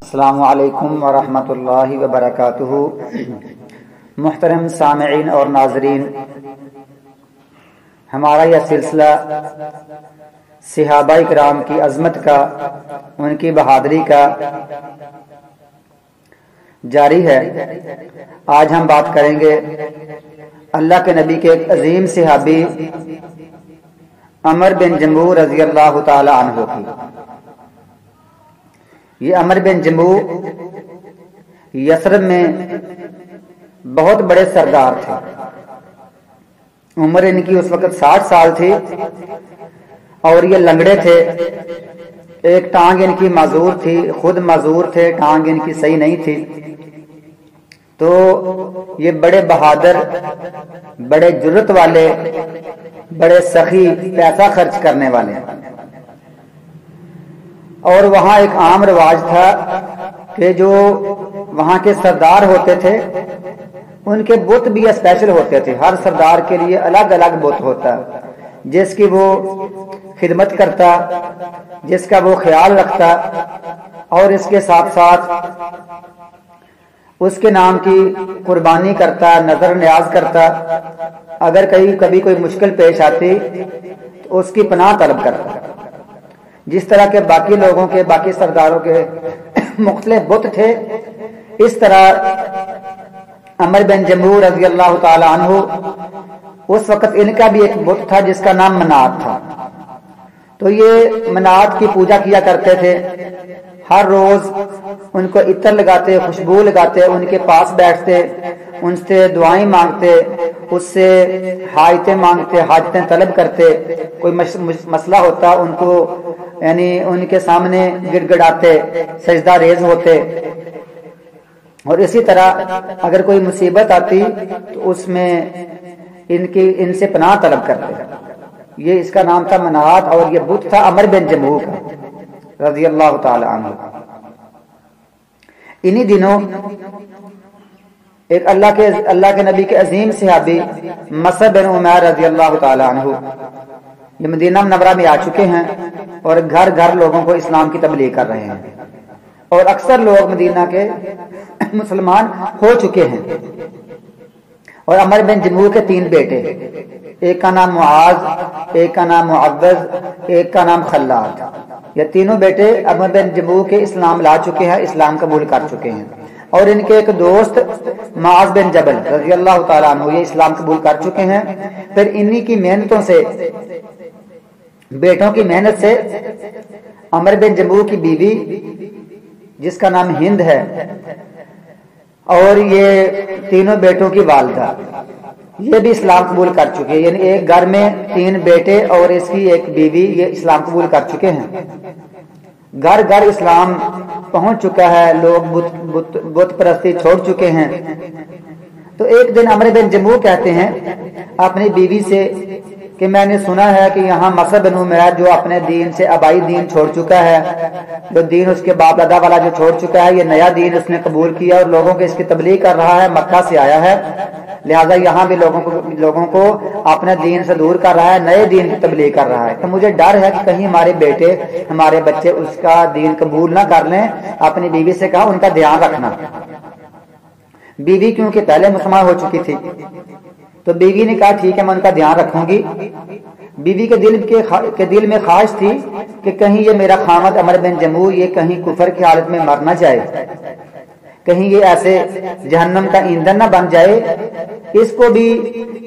السلام علیکم ورحمۃ اللہ وبرکاتہ۔ محترم سامعین اور ناظرین، ہمارا یہ سلسلہ صحابہ کرام کی عظمت کا، ان کی بہادری کا جاری ہے۔ آج ہم بات کریں گے اللہ کے نبی کے ایک عظیم صحابی عمر بن جموح رضی اللہ تعالی عنہ کی۔ یہ عمر بن جموح یثرب میں بہت بڑے سردار تھے۔ عمر ان کی اس وقت 60 سال تھی اور یہ لنگڑے تھے۔ ایک ٹانگ ان کی معذور تھی، خود معذور تھے، ٹانگ ان کی صحیح نہیں تھی۔ تو یہ بڑے بہادر، بڑے جرت والے، بڑے سخی، پیسہ خرچ کرنے والے۔ اور وہاں ایک عام رواج تھا کہ جو وہاں کے سردار ہوتے تھے ان کے بت بھی اسپیشل ہوتے تھے۔ ہر سردار کے لیے الگ الگ بت ہوتا، جس کی وہ خدمت کرتا، جس کا وہ خیال رکھتا، اور اس کے ساتھ ساتھ اس کے نام کی قربانی کرتا، نظر نیاز کرتا۔ اگر کبھی کوئی مشکل پیش آتی تو اس کی پناہ طلب کرتا۔ جس طرح کے باقی لوگوں کے، باقی سرداروں کے مختلف بت تھے، اس طرح عمر بن جموح رضی اللہ تعالی عنہ اس وقت ان کا بھی ایک بت تھا جس کا نام منات تھا۔ تو یہ منات کی پوجا کیا کرتے تھے۔ ہر روز ان کو عطر لگاتے، خوشبو لگاتے، ان کے پاس بیٹھتے، ان سے دعائیں مانگتے، اس سے حاجتیں مانگتے، حاجتیں طلب کرتے۔ کوئی مسئلہ ہوتا ان کو یعنی ان کے سامنے گڑ گڑاتے، سجدہ ریز ہوتے۔ اور اسی طرح اگر کوئی مصیبت آتی تو اس میں ان سے پناہ طلب کرتے۔ یہ اس کا نام تھا منات، اور یہ بت تھا عمر بن جموح کا رضی اللہ تعالی عنہ۔ انہی دنوں ایک اللہ کے نبی کے عظیم صحابی مصعب بن عمیر رضی اللہ تعالی عنہ یہ مدینہ منورہ میں آ چکے ہیں اور گھر گھر لوگوں کو اسلام کی تبلیغ کر رہے ہیں، اور اکثر لوگ مدینہ کے مسلمان ہو چکے ہیں۔ اور عمر بن جموح کے 3 بیٹے، ایک کا نام معاذ، ایک کا نام معوذ، ایک کا نام خلاد۔ یہ تینوں بیٹے عمر بن جموح کے اسلام لا چکے ہیں، اسلام قبول کر چکے ہیں۔ اور ان کے ایک دوست معاذ بن جبل رضی اللہ تعالیٰ عنہ یہ اسلام قبول کر چکے ہیں۔ پھر انہی کی محنتوں سے، بیٹوں کی محنت سے عمر بن جموح کی بیوی جس کا نام ہند ہے، اور یہ تینوں بیٹوں کی والدہ یہ بھی اسلام قبول کر چکے ہیں۔ یعنی ایک گھر میں 3 بیٹے اور اس کی ایک بیوی یہ اسلام قبول کر چکے ہیں۔ گھر گھر اسلام پہنچ چکا ہے، لوگ بت پرستی چھوڑ چکے ہیں۔ تو ایک دن عمر بن جموح کہتے ہیں اپنی بیوی سے کہ میں نے سنا ہے کہ یہاں مصعب بن عمیر جو اپنے دین سے آبائی دین چھوڑ چکا ہے، جو دین اس کے باپ دادا والا جو چھوڑ چکا ہے، یہ نیا دین اس نے قبول کیا اور لوگوں کو اس کی تبلیغ کر رہا ہے، مکہ سے آیا ہے، لہذا یہاں بھی لوگوں کو اپنے دین سے دور کر رہا ہے، نئے دین کی تبلیغ کر رہا ہے۔ تو مجھے ڈر ہے کہ کہیں ہمارے بیٹے، ہمارے بچے اس کا دین قبول نہ کر لیں۔ اپنی بیوی سے کہا ان کا دھیان رکھنا۔ بیوی کیونکہ پہلے مسلمان ہو چکی تھی تو بیوی نے کہا ٹھیک ہے میں ان کا دھیان رکھوں گی۔ بیوی کے دل میں خواہش تھی کہ کہیں یہ میرا خامد عمر بن جموح یہ کہیں کفر کی حالت میں مر نہ جائے، کہیں یہ ایسے جہنم کا ایندھن نہ بن جائے۔ اس کو بھی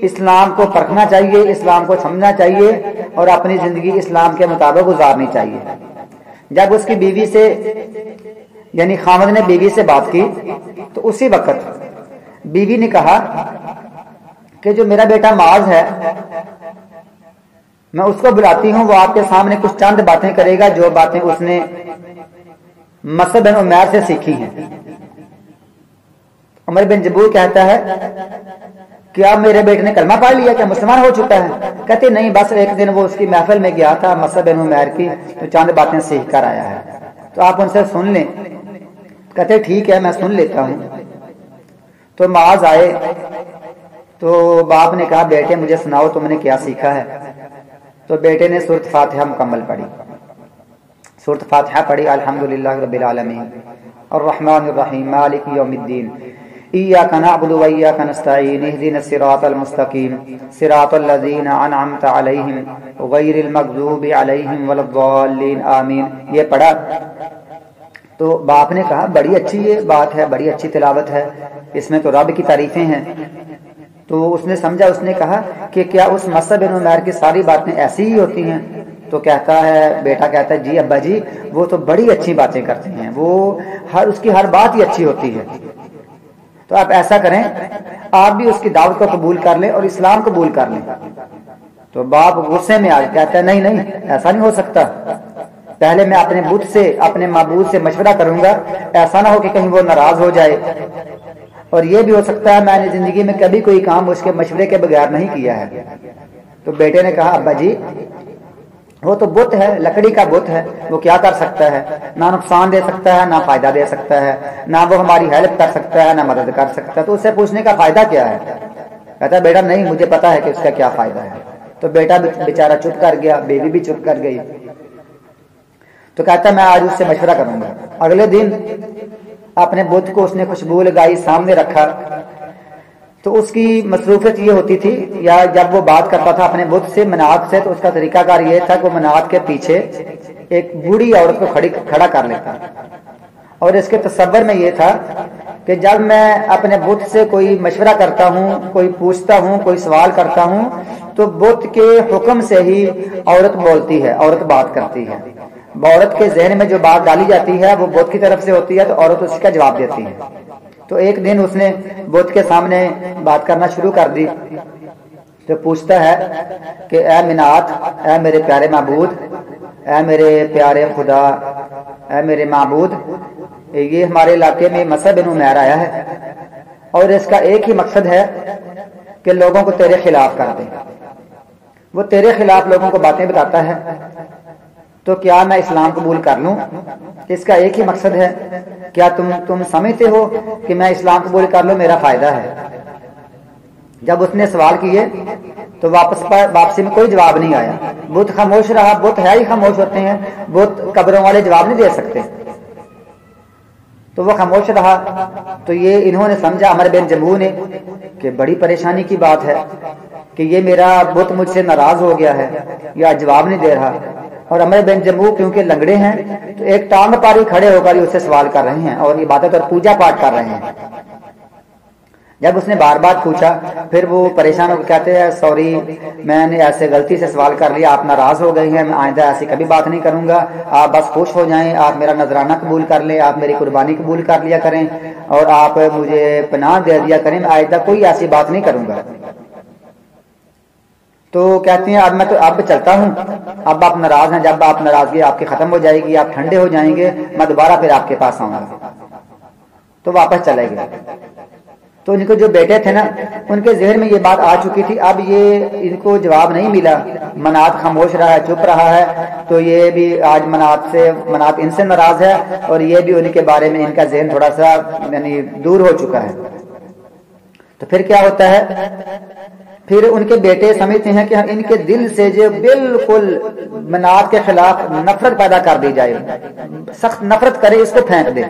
اسلام کو پرکھنا چاہیے، اسلام کو سمجھنا چاہیے اور اپنی زندگی اسلام کے مطابق گزارنی چاہیے۔ جب اس کی بیوی سے یعنی خامد نے بیوی سے بات کی تو اسی وقت بیوی نے کہا کہ جو میرا بیٹا معاذ ہے میں اس کو بلاتی ہوں، وہ آپ کے سامنے کچھ چند باتیں کرے گا جو باتیں اس نے مصعب بن عمیر سے سیکھی ہیں۔ عمر بن جموح کہتا ہے کیا میرے بیٹے نے کلمہ پڑھ لیا، کیا مسلمان ہو چکا ہے؟ کہتے نہیں، بس ایک دن وہ اس کی محفل میں گیا تھا مصعب بن عمیر کی، تو چند باتیں سیکھ کر آیا ہے، تو آپ ان سے سن لیں۔ کہتے ٹھیک ہے میں سن لیتا ہوں۔ تو معاذ آئے تو باپ نے کہا بیٹے مجھے سناؤ تم نے کیا سیکھا ہے؟ تو بیٹے نے سورۃ فاتحہ مکمل پڑھی، سورۃ فاتحہ پڑھی، الحمدللہ رب العالمین الرحمن الرحیم مالک یوم الدین ایاک نعبد و ایاک نستعین اہدنا الصراط المستقیم صراط الذین انعمت علیہم غیر المغضوب علیہم ولا الضالین آمین. یہ پڑھا تو باپ نے کہا بڑی اچھی یہ بات ہے، بڑی اچھی تلاوت ہے، اس میں تو رب کی تعریفیں ہیں. تو اس نے سمجھا، اس نے کہا کہ کیا اس مصعب بن عمیر کی ساری باتیں ایسی ہی ہوتی ہیں؟ تو کہتا ہے، بیٹا کہتا ہے جی ابا جی وہ تو بڑی اچھی باتیں کرتے ہیں، وہ اس کی ہر بات ہی اچھی ہوتی ہے. تو آپ ایسا کریں، آپ بھی اس کی دعوت کو قبول کر لیں اور اسلام قبول کر لیں. تو باپ غصے میں آ کہتا ہے نہیں نہیں ایسا نہیں ہو سکتا، پہلے میں اپنے بت سے، اپنے معبود سے مشورہ کروں گا، ایسا نہ ہو کہ کہیں وہ ناراض ہو جائے، اور یہ بھی ہو سکتا ہے میں نے زندگی میں کبھی کوئی کام اس کے مشورے کے بغیر نہیں کیا ہے. تو بیٹے نے کہا ابا جی وہ تو بت ہے، لکڑی کا بت ہے، وہ کیا کر سکتا ہے؟ نہ نقصان دے سکتا ہے، نہ فائدہ دے سکتا ہے، نہ وہ ہماری ہیلپ کر سکتا ہے، نہ مدد کر سکتا ہے. تو اس سے پوچھنے کا فائدہ کیا ہے؟ کہتا ہے بیٹا نہیں مجھے پتا ہے کہ اس کا کیا فائدہ ہے. تو بیٹا بیچارہ چپ کر گیا، بیوی بھی چپ کر گئی. تو کہتا ہے میں آج اس سے مشورہ کروں گا. اگلے دن اپنے بت کو اس نے خوشبو لگائی، سامنے رکھا. تو اس کی مصروفیت یہ ہوتی تھی، یا جب وہ بات کرتا تھا اپنے بت سے، منات سے، تو اس کا طریقہ کار یہ تھا کہ وہ منات کے پیچھے ایک بوڑھی عورت کو کھڑا کر لیتا. اور اس کے تصور میں یہ تھا کہ جب میں اپنے بت سے کوئی مشورہ کرتا ہوں، کوئی پوچھتا ہوں، کوئی سوال کرتا ہوں، تو بت کے حکم سے ہی عورت بولتی ہے، عورت بات کرتی ہے. عورت کے ذہن میں جو بات ڈالی جاتی ہے وہ بت کی طرف سے ہوتی ہے، تو عورت اس کا جواب دیتی ہے. تو ایک دن اس نے بت کے سامنے بات کرنا شروع کر دی. تو پوچھتا ہے کہ اے منات، اے میرے پیارے معبود، اے میرے پیارے خدا، اے میرے معبود، یہ ہمارے علاقے میں مصعب بن عمیر آیا ہے اور اس کا ایک ہی مقصد ہے کہ لوگوں کو تیرے خلاف کر دے. وہ تیرے خلاف لوگوں کو باتیں بتاتا ہے، تو کیا میں اسلام قبول کر لوں؟ اس کا ایک ہی مقصد ہے. کیا تم سمجھتے ہو کہ میں اسلام قبول کر لوں میرا فائدہ ہے؟ جب اس نے سوال کیے تو واپسی میں کوئی جواب نہیں آیا. بت خاموش رہا. بت ہے ہی خاموش ہوتے ہیں، بت قبروں والے جواب نہیں دے سکتے. تو وہ خاموش رہا. تو یہ انہوں نے سمجھا، عمر بن جموح نے، کہ بڑی پریشانی کی بات ہے کہ یہ میرا بت مجھ سے ناراض ہو گیا ہے یا جواب نہیں دے رہا. اور عمر بن جموح کیونکہ لنگڑے ہیں تو ایک ٹانگ پاری کھڑے ہو کر اس سے سوال کر رہے ہیں اور عبادت اور پوجا پاٹ کر رہے ہیں. جب اس نے بار بار پوچھا پھر وہ پریشان ہو کے کہتے ہیں سوری میں نے ایسے غلطی سے سوال کر لیا، آپ ناراض ہو گئے ہیں، میں آئندہ ایسی کبھی بات نہیں کروں گا، آپ بس خوش ہو جائیں، آپ میرا نذرانہ قبول کر لیں، آپ میری قربانی قبول کر لیا کریں اور آپ مجھے پناہ دے دیا کریں، میں آئندہ کوئی ایسی بات نہیں کروں گا. تو کہتے ہیں اب میں تو اب چلتا ہوں، اب آپ ناراض ہیں، جب آپ ناراضگی آپ کی ختم ہو جائے گی، آپ ٹھنڈے ہو جائیں گے، میں دوبارہ پھر آپ کے پاس آؤں گا. تو واپس چلے گئے. تو ان کے جو بیٹے تھے نا، ان کے ذہن میں یہ بات آ چکی تھی، اب یہ ان کو جواب نہیں ملا، منات خاموش رہا ہے، چپ رہا ہے، تو یہ بھی آج منات ان سے ناراض ہے اور یہ بھی ان کے بارے میں ان کا ذہن تھوڑا سا یعنی دور ہو چکا ہے. تو پھر کیا ہوتا ہے، پھر ان کے بیٹے سمجھتے ہیں کہ ان کے دل سے جو بالکل منات کے خلاف نفرت پیدا کر دی جائے، سخت نفرت کرے، اس کو پھینک دے.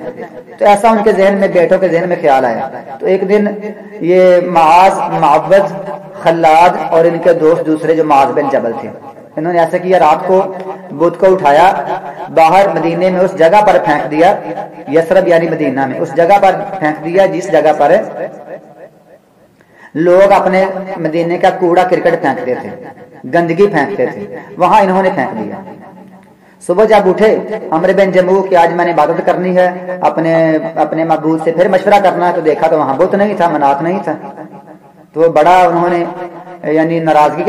تو ایسا ان کے ذہن میں، بیٹوں کے ذہن میں خیال آیا. تو ایک دن یہ معاذ، معوذ، خلاد اور ان کے دوست دوسرے جو معاذ بن جبل تھے، انہوں نے ایسا کیا، رات کو بت کو اٹھایا، باہر مدینے میں اس جگہ پر پھینک دیا، یثرب یعنی مدینہ میں اس جگہ پر پھینک دیا جس جگہ پر لوگ اپنے مدینے کا کوڑا کرکٹ پھینکتے تھے، گندگی پھینکتے تھے، وہاں انہوں نے پھینک دیا. صبح جب اٹھے عمر بن جموح کہ آج میں نے عبادت کرنی ہے، اپنے معبود سے پھر مشورہ کرنا ہے، تو دیکھا تو وہاں بت نہیں تھا، منات نہیں تھا. تو بڑا انہوں نے یعنی ناراضگی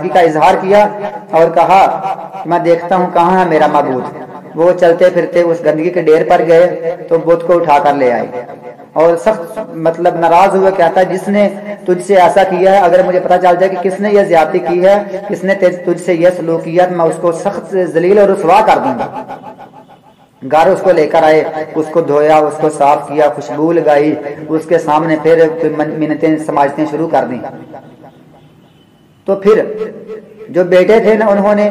کا اظہار کیا اور کہا میں دیکھتا ہوں کہاں ہے میرا معبود. وہ چلتے پھرتے اس گندگی کے ڈھیر پر گئے تو بت کو اٹھا کر لے آئے اور سخت مطلب ناراض ہوئے. کہتا ہے جس نے تجھ سے ایسا کیا ہے، اگر مجھے پتا چل جائے کہ کس نے یہ زیادتی کی ہے، کس نے تجھ سے یہ سلوک کیا، میں اس کو سخت ذلیل اور رسوا کر دوں گا. گھر اس کو لے کر آئے، اس کو دھویا، اس کو صاف کیا، خوشبو لگائی، اس کے سامنے پھر منتیں سماجتیں شروع کر دیں. تو پھر جو بیٹے تھے نا، انہوں نے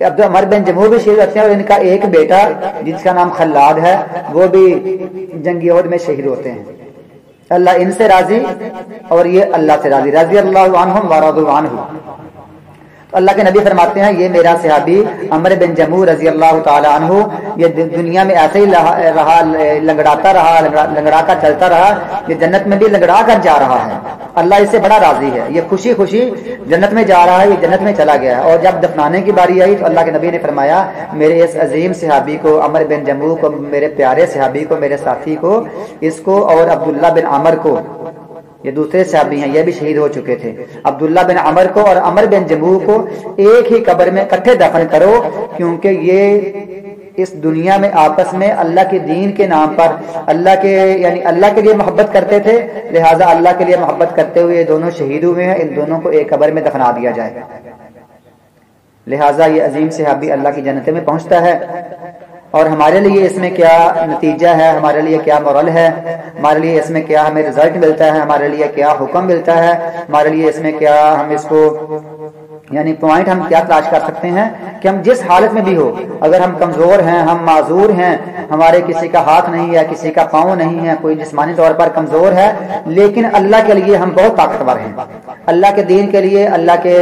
عبد عمر بن جموح بھی شہید ہوتے ہیں، اور ان کا ایک بیٹا جس کا نام خلاد ہے وہ بھی جنگ احد میں شہید ہوتے ہیں۔ اللہ ان سے راضی اور یہ اللہ سے راضی، رضی اللہ عنہم ورضوا عنہ۔ تو اللہ کے نبی فرماتے ہیں یہ میرا صحابی عمر بن جموح رضی اللہ تعالی عنہ یہ دنیا میں ایسے ہی رہا، لنگڑاتا رہا، لنگڑا کر چلتا رہا، یہ جنت میں بھی لنگڑا کر جا رہا ہے، اللہ اس سے بڑا راضی ہے، یہ خوشی خوشی جنت میں جا رہا ہے، یہ جنت میں چلا گیا ہے۔ اور جب دفنانے کی باری آئی تو اللہ کے نبی نے فرمایا میرے اس عظیم صحابی کو، عمر بن جموح کو، میرے پیارے صحابی کو، میرے ساتھی کو، اس کو اور عبداللہ بن عمر کو، یہ دوسرے صحابی ہیں، یہ بھی شہید ہو چکے تھے، عبداللہ بن عمر کو اور عمر بن جموح کو ایک ہی قبر میں اکٹھے دفن کرو، کیونکہ یہ اس دنیا میں آپس میں اللہ کے دین کے نام پر اللہ کے لیے محبت کرتے تھے، لہذا اللہ کے لیے محبت کرتے ہوئے یہ دونوں شہید ہوئے ہیں، ان دونوں کو ایک قبر میں دفنا دیا جائے، لہذا یہ عظیم صحابی اللہ کی جنت میں پہنچتا ہے۔ اور ہمارے لیے اس میں کیا نتیجہ ہے، ہمارے لیے کیا مورل ہے، ہمارے لیے اس میں کیا ہمیں رزلٹ ملتا ہے، ہمارے لیے کیا حکم ملتا ہے، ہمارے لیے اس میں کیا ہم اس کو پوائنٹ ہم کیا تلاش کر سکتے ہیں کہ ہم جس حالت میں بھی ہو، اگر ہم کمزور ہیں، ہم معذور ہیں، ہمارے کسی کا ہاتھ نہیں ہے، کسی کا پاؤں نہیں ہے، کوئی جسمانی طور پر کمزور ہے، لیکن اللہ کے لیے ہم بہت طاقتور ہیں، اللہ کے دین کے لیے، اللہ کے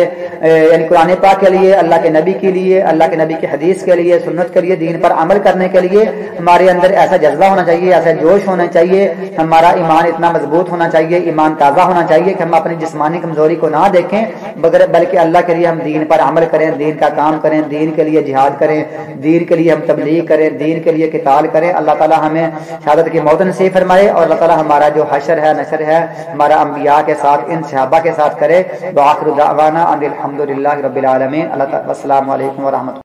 قرآن پاک کے لیے، اللہ کے نبی کے لیے، اللہ کے نبی کی حدیث کے لیے، سنت کے لیے، دین پر عمل کرنے کے لیے ہمارے اندر ایسا جذبہ ہونا چاہیے، ایسا جوش ہونا چاہیے، ہمارا ایمان اتنا مضبوط ہونا چاہیے، ایمان تازہ ہونا چاہیے کہ ہم اپنی جسمانی کمزوری کو نہ دیکھیں، بلکہ اللہ کے لیے ہم دین پر عمل کریں، دین کا کام کریں، دین کے لیے جہاد کریں، دین کے لیے ہم تبلیغ کریں، دین کے لیے قتال کریں۔ اللہ تعالی ہمیں شہادت کی موت نصیب فرمائے، اور اللہ تعالی ہمارا جو حشر ہے، نشر ہے، ہمارا انبیاء کے ساتھ، ان صحابہ کے ساتھ کرے۔ وآخر دعوانا ان الحمد للہ رب العالمین۔ السلام علیکم ورحمۃ اللہ۔